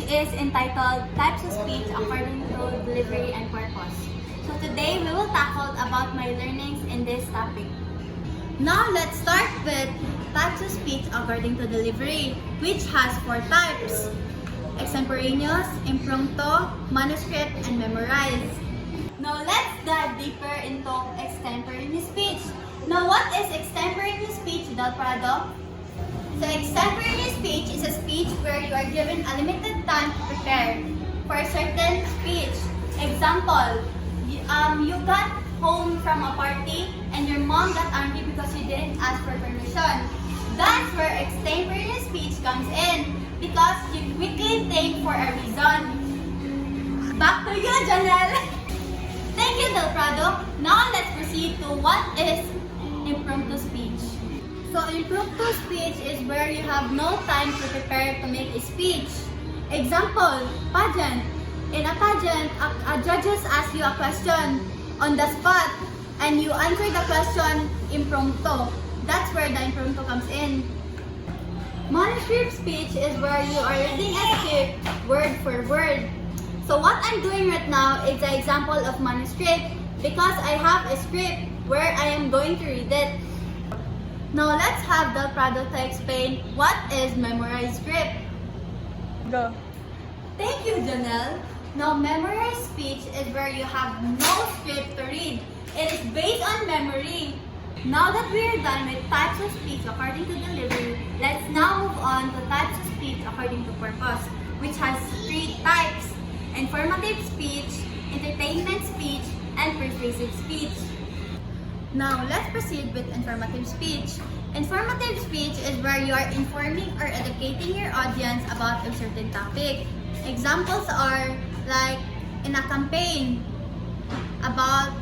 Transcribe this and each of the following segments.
is entitled Types of Speech According to Delivery and Purpose. So today we will tackle about my learnings in this topic. Now let's start with types of speech according to delivery, which has 4 types: extemporaneous, impromptu, manuscript, and memorized. Now let's dive deeper into extemporaneous speech. Now what is extemporaneous speech, Del Prado? So extemporaneous speech is a speech where you are given a limited time to prepare for a certain speech. Example, you got home from a party and your mom got angry because you didn't ask for permission. That's where extemporaneous speech comes in because you quickly think for a reason. Back to you, Janelle. Thank you, Del Prado. Now let's proceed to what is impromptu speech. So impromptu speech is where you have no time to prepare to make a speech. Example, pageant. In a pageant, a judges ask you a question on the spot and you answer the question impromptu. That's where the impromptu comes in. Manuscript speech is where you are reading a script word for word. So what I'm doing right now is an example of manuscript because I have a script where I am going to read it. Now let's have Del Prado to explain what is memorized script. Go. Thank you, Janelle. Now memorized speech is where you have no script to read. It is based on memory. Now that we are done with types of speech according to delivery, let's now move on to types of speech according to purpose, which has 3 types: informative speech, entertainment speech, and persuasive speech. Now, let's proceed with informative speech. Informative speech is where you are informing or educating your audience about a certain topic. Examples are like in a campaign about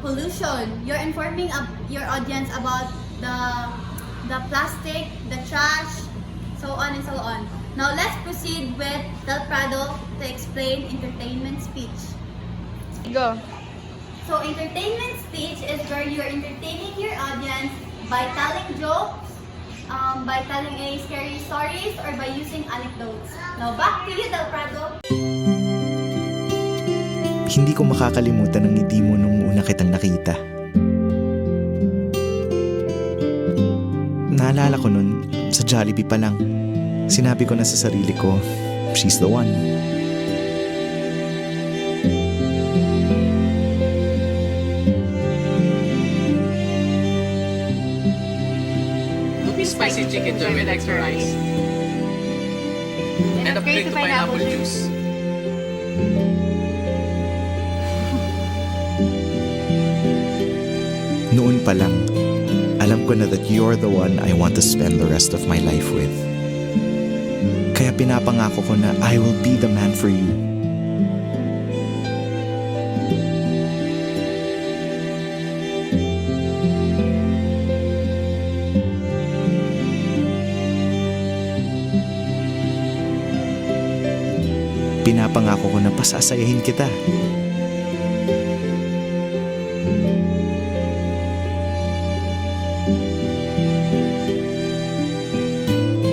pollution. You're informing your audience about the plastic, the trash, so on and so on. Now, let's proceed with Del Prado to explain entertainment speech. Go. So entertainment speech is where you're entertaining your audience by telling jokes, by telling a scary stories, or by using anecdotes. Now back to you, Del Prado. Hindi ko makakalimutan ang ngiti mo nung una kitang nakita. Naalala ko nun, sa Jollibee pa lang, sinabi ko na sa sarili ko, she's the one. Spicy chicken joy with extra rice. And a plate of pineapple juice. Noon pa lang, alam ko na that you're the one I want to spend the rest of my life with. Kaya pinapangako ko na I will be the man for you. Pinapangako ko na pasasayahin kita.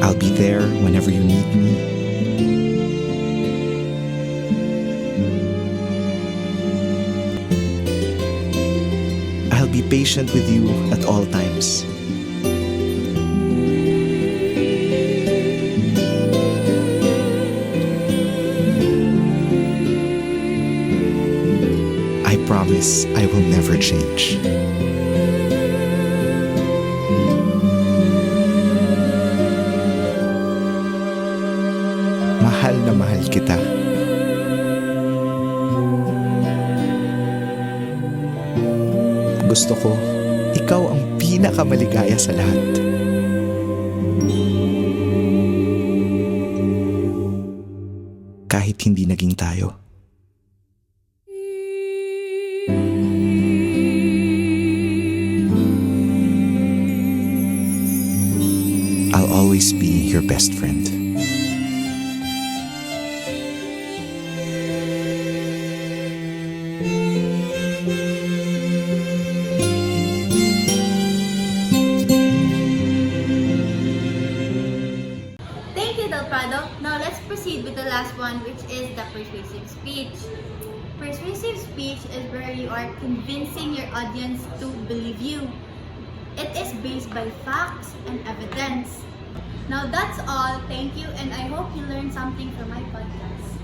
I'll be there whenever you need me. I'll be patient with you at all times. I promise I will never change. Mahal na mahal kita. Gusto ko, ikaw ang pinakamaligaya sa lahat. Kahit hindi naging tayo. I'll always be your best friend. you, Del Prado. Now let's proceed with the last one, which is the persuasive speech. Persuasive speech is where you are convincing your audience to believe you. It is based by facts and evidence. Now that's all. Thank you, and I hope you learned something from my podcast.